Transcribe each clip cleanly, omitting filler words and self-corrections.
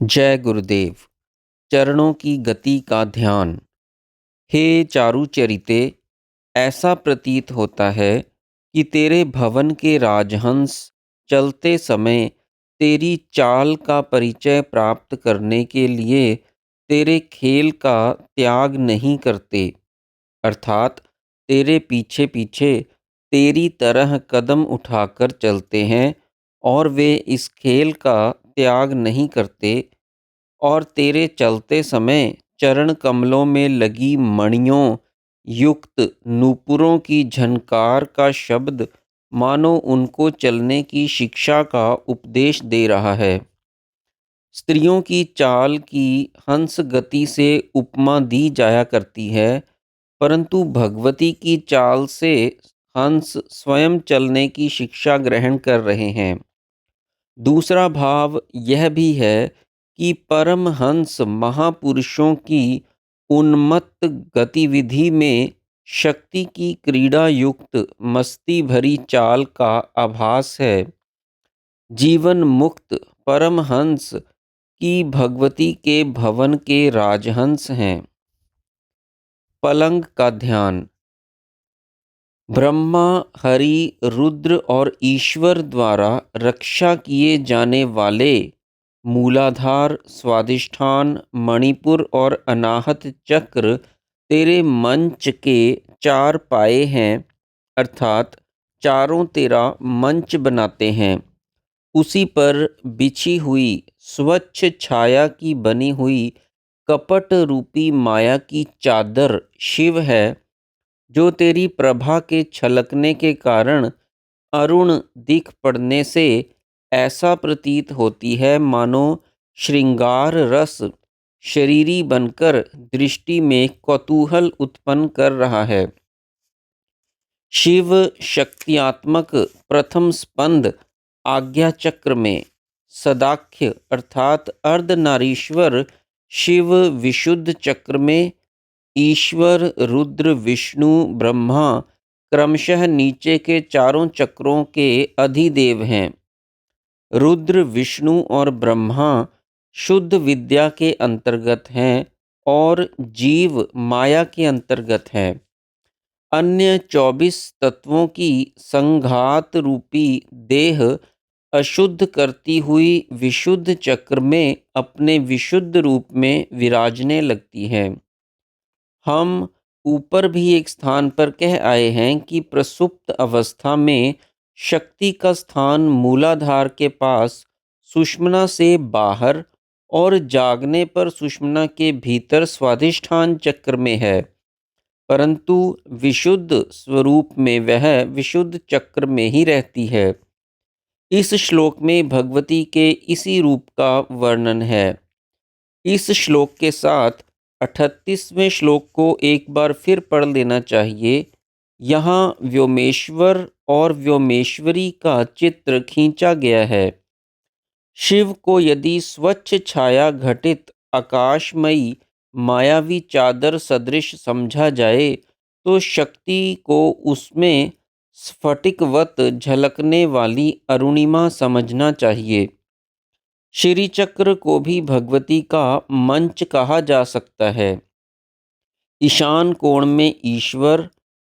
जय गुरुदेव। चरणों की गति का ध्यान। हे चारुचरिते, ऐसा प्रतीत होता है कि तेरे भवन के राजहंस चलते समय तेरी चाल का परिचय प्राप्त करने के लिए तेरे खेल का त्याग नहीं करते, अर्थात तेरे पीछे पीछे तेरी तरह कदम उठाकर चलते हैं और वे इस खेल का त्याग नहीं करते और तेरे चलते समय चरण कमलों में लगी मणियों युक्त नूपुरों की झनकार का शब्द मानो उनको चलने की शिक्षा का उपदेश दे रहा है। स्त्रियों की चाल की हंस गति से उपमा दी जाया करती है, परंतु भगवती की चाल से हंस स्वयं चलने की शिक्षा ग्रहण कर रहे हैं। दूसरा भाव यह भी है कि परमहंस महापुरुषों की उन्मत्त गतिविधि में शक्ति की क्रीड़ा युक्त मस्ती भरी चाल का आभास है। जीवन मुक्त परमहंस की भगवती के भवन के राजहंस हैं। पलंग का ध्यान। ब्रह्मा, हरि, रुद्र और ईश्वर द्वारा रक्षा किए जाने वाले मूलाधार, स्वादिष्ठान, मणिपुर और अनाहत चक्र तेरे मंच के चार पाए हैं, अर्थात चारों तेरा मंच बनाते हैं। उसी पर बिछी हुई स्वच्छ छाया की बनी हुई कपट रूपी माया की चादर शिव है, जो तेरी प्रभा के छलकने के कारण अरुण दिख पड़ने से ऐसा प्रतीत होती है मानो श्रृंगार रस शरीरी बनकर दृष्टि में कौतूहल उत्पन्न कर रहा है। शिव शक्तियात्मक प्रथम स्पंद आज्ञा चक्र में सदाख्य अर्थात अर्धनारीश्वर शिव विशुद्ध चक्र में ईश्वर रुद्र विष्णु ब्रह्मा क्रमशः नीचे के चारों चक्रों के अधिदेव हैं। रुद्र विष्णु और ब्रह्मा शुद्ध विद्या के अंतर्गत हैं और जीव माया के अंतर्गत हैं। अन्य 24 तत्वों की संघात रूपी देह अशुद्ध करती हुई विशुद्ध चक्र में अपने विशुद्ध रूप में विराजने लगती है। हम ऊपर भी एक स्थान पर कह आए हैं कि प्रसुप्त अवस्था में शक्ति का स्थान मूलाधार के पास सुषुम्ना से बाहर और जागने पर सुषुम्ना के भीतर स्वाधिष्ठान चक्र में है, परंतु विशुद्ध स्वरूप में वह विशुद्ध चक्र में ही रहती है। इस श्लोक में भगवती के इसी रूप का वर्णन है। इस श्लोक के साथ 38वें श्लोक को एक बार फिर पढ़ लेना चाहिए। यहाँ व्योमेश्वर और व्योमेश्वरी का चित्र खींचा गया है। शिव को यदि स्वच्छ छाया घटित आकाशमयी मायावी चादर सदृश समझा जाए, तो शक्ति को उसमें स्फटिकवत झलकने वाली अरुणिमा समझना चाहिए। श्री चक्र को भी भगवती का मंच कहा जा सकता है। ईशान कोण में ईश्वर,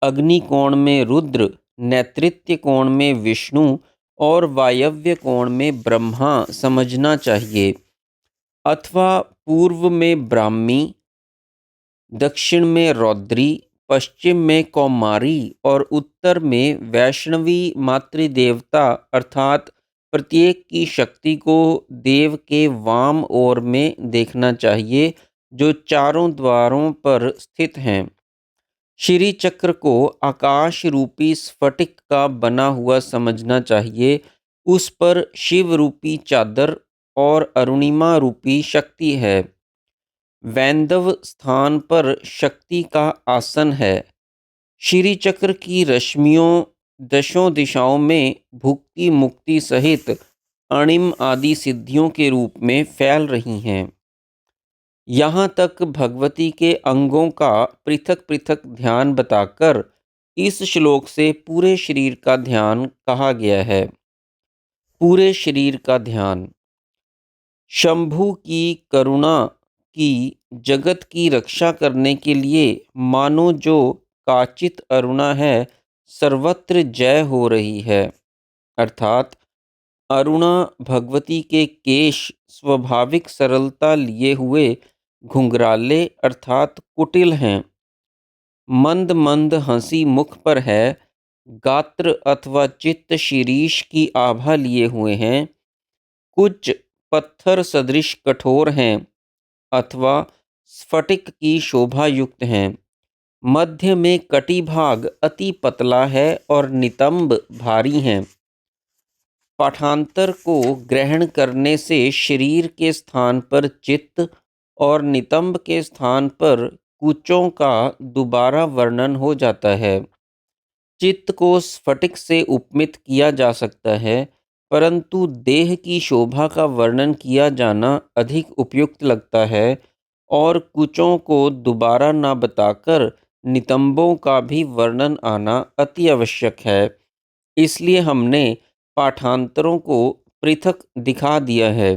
अग्नि कोण में रुद्र, नैऋत्य कोण में विष्णु और वायव्य कोण में ब्रह्मा समझना चाहिए, अथवा पूर्व में ब्राह्मी, दक्षिण में रौद्री, पश्चिम में कौमारी और उत्तर में वैष्णवी मातृदेवता, अर्थात प्रत्येक की शक्ति को देव के वाम ओर में देखना चाहिए, जो चारों द्वारों पर स्थित हैं। श्री चक्र को आकाश रूपी स्फटिक का बना हुआ समझना चाहिए। उस पर शिव रूपी चादर और अरुणिमा रूपी शक्ति है। वैंदव स्थान पर शक्ति का आसन है। श्री चक्र की रश्मियों दशों दिशाओं में भुक्ति मुक्ति सहित अणिम आदि सिद्धियों के रूप में फैल रही हैं। यहाँ तक भगवती के अंगों का पृथक पृथक ध्यान बताकर इस श्लोक से पूरे शरीर का ध्यान कहा गया है। पूरे शरीर का ध्यान। शंभु की करुणा की जगत की रक्षा करने के लिए मानो जो काचित अरुणा है, सर्वत्र जय हो रही है। अर्थात अरुणा भगवती के केश स्वाभाविक सरलता लिए हुए घुंघराले अर्थात कुटिल हैं। मंद मंद हंसी मुख पर है। गात्र अथवा चित्त शीरीष की आभा लिए हुए हैं। कुछ पत्थर सदृश कठोर हैं अथवा स्फटिक की शोभा युक्त हैं। मध्य में कटी भाग अति पतला है और नितंब भारी हैं। पाठांतर को ग्रहण करने से शरीर के स्थान पर चित्त और नितंब के स्थान पर कुचों का दोबारा वर्णन हो जाता है। चित्त को स्फटिक से उपमित किया जा सकता है, परंतु देह की शोभा का वर्णन किया जाना अधिक उपयुक्त लगता है और कुचों को दोबारा न बताकर नितंबों का भी वर्णन आना अति आवश्यक है। इसलिए हमने पाठांतरों को पृथक दिखा दिया है।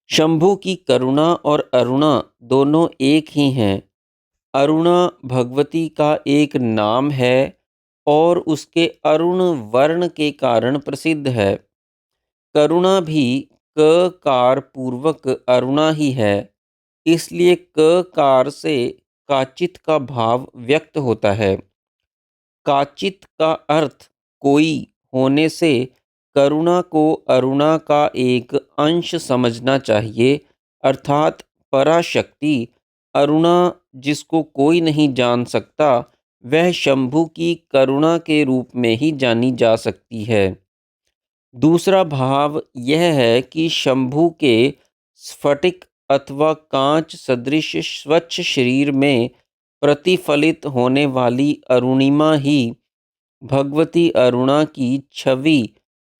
शंभु की करुणा और अरुणा दोनों एक ही हैं। अरुणा भगवती का एक नाम है और उसके अरुण वर्ण के कारण प्रसिद्ध है। करुणा भी क कार पूर्वक अरुणा ही है, इसलिए क कार से काचित का भाव व्यक्त होता है। काचित का अर्थ कोई होने से करुणा को अरुणा का एक अंश समझना चाहिए, अर्थात पराशक्ति अरुणा जिसको कोई नहीं जान सकता, वह शंभु की करुणा के रूप में ही जानी जा सकती है। दूसरा भाव यह है कि शंभु के स्फटिक अथवा कांच सदृश स्वच्छ शरीर में प्रतिफलित होने वाली अरुणिमा ही भगवती अरुणा की छवि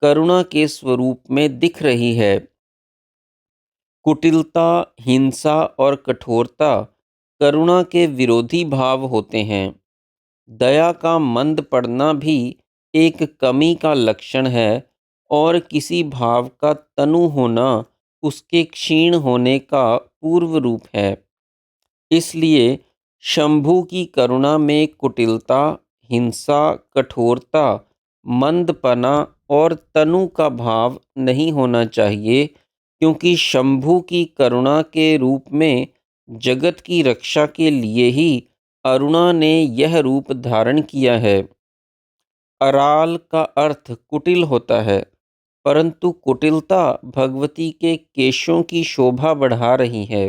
करुणा के स्वरूप में दिख रही है। कुटिलता, हिंसा और कठोरता करुणा के विरोधी भाव होते हैं। दया का मंद पड़ना भी एक कमी का लक्षण है और किसी भाव का तनु होना उसके क्षीण होने का पूर्व रूप है। इसलिए शंभु की करुणा में कुटिलता, हिंसा, कठोरता, मंदपना और तनु का भाव नहीं होना चाहिए, क्योंकि शंभु की करुणा के रूप में जगत की रक्षा के लिए ही अरुणा ने यह रूप धारण किया है। अराल का अर्थ कुटिल होता है, परंतु कुटिलता भगवती के केशों की शोभा बढ़ा रही है।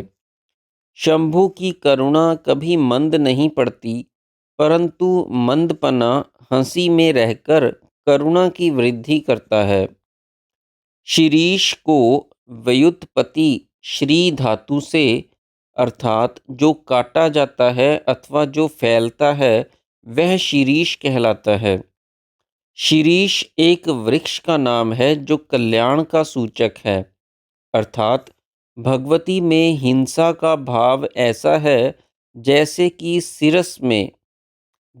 शंभु की करुणा कभी मंद नहीं पड़ती, परंतु मंदपना हंसी में रहकर करुणा की वृद्धि करता है। शिरीष को व्युत्पत्ति श्री धातु से अर्थात जो काटा जाता है अथवा जो फैलता है वह शिरीष कहलाता है। शिरीष एक वृक्ष का नाम है जो कल्याण का सूचक है। अर्थात भगवती में हिंसा का भाव ऐसा है जैसे कि सिरस में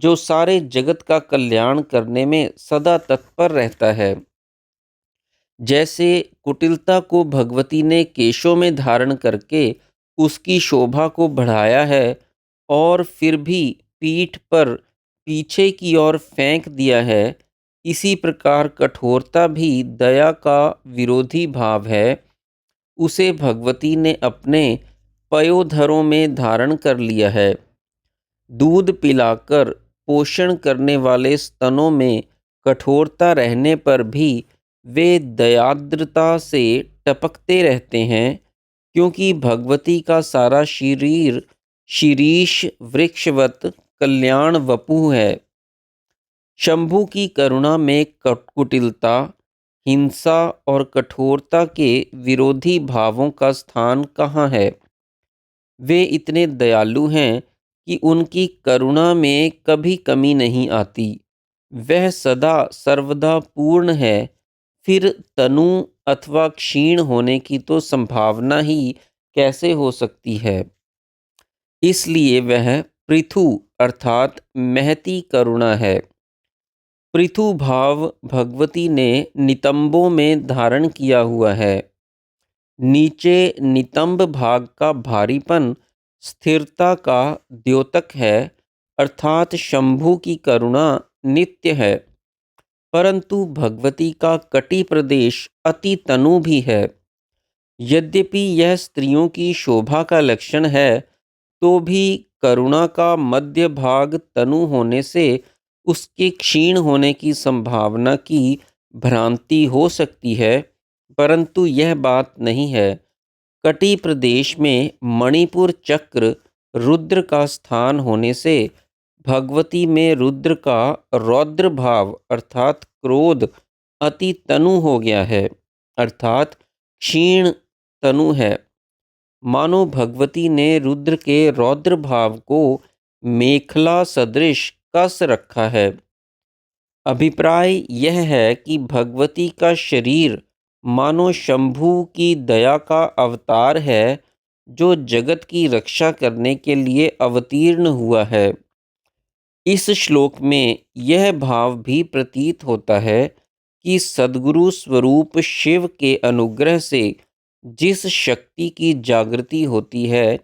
जो सारे जगत का कल्याण करने में सदा तत्पर रहता है। जैसे कुटिलता को भगवती ने केशों में धारण करके उसकी शोभा को बढ़ाया है और फिर भी पीठ पर पीछे की ओर फेंक दिया है, इसी प्रकार कठोरता भी दया का विरोधी भाव है। उसे भगवती ने अपने पयोधरों में धारण कर लिया है। दूध पिलाकर पोषण करने वाले स्तनों में कठोरता रहने पर भी वे दयाद्रता से टपकते रहते हैं, क्योंकि भगवती का सारा शरीर शीरीष वृक्षवत कल्याण वपु है। शंभु की करुणा में कुटिलता, हिंसा और कठोरता के विरोधी भावों का स्थान कहाँ है? वे इतने दयालु हैं कि उनकी करुणा में कभी कमी नहीं आती। वह सदा सर्वदा पूर्ण है। फिर तनु अथवा क्षीण होने की तो संभावना ही कैसे हो सकती है? इसलिए वह पृथु अर्थात महती करुणा है। पृथु भाव भगवती ने नितंबों में धारण किया हुआ है। नीचे नितंब भाग का भारीपन स्थिरता का द्योतक है, अर्थात शंभु की करुणा नित्य है। परंतु भगवती का कटी प्रदेश अति तनु भी है। यद्यपि यह स्त्रियों की शोभा का लक्षण है, तो भी करुणा का मध्य भाग तनु होने से उसके क्षीण होने की संभावना की भ्रांति हो सकती है, परंतु यह बात नहीं है। कटी प्रदेश में मणिपुर चक्र रुद्र का स्थान होने से भगवती में रुद्र का रौद्र भाव अर्थात क्रोध अति तनु हो गया है, अर्थात क्षीण तनु है। मानो भगवती ने रुद्र के रौद्र भाव को मेखला सदृश कस रखा है। अभिप्राय यह है कि भगवती का शरीर मानो शंभु की दया का अवतार है, जो जगत की रक्षा करने के लिए अवतीर्ण हुआ है। इस श्लोक में यह भाव भी प्रतीत होता है कि सद्गुरु स्वरूप शिव के अनुग्रह से जिस शक्ति की जागृति होती है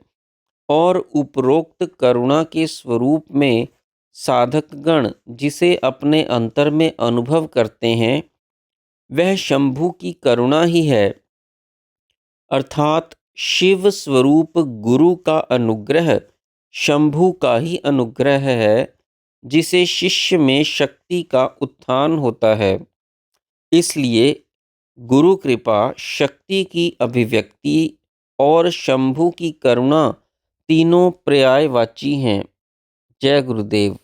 और उपरोक्त करुणा के स्वरूप में साधकगण जिसे अपने अंतर में अनुभव करते हैं, वह शंभु की करुणा ही है, अर्थात शिव स्वरूप गुरु का अनुग्रह शंभु का ही अनुग्रह है, जिसे शिष्य में शक्ति का उत्थान होता है। इसलिए गुरु कृपा शक्ति की अभिव्यक्ति और शंभु की करुणा तीनों पर्यायवाची हैं। जय गुरुदेव।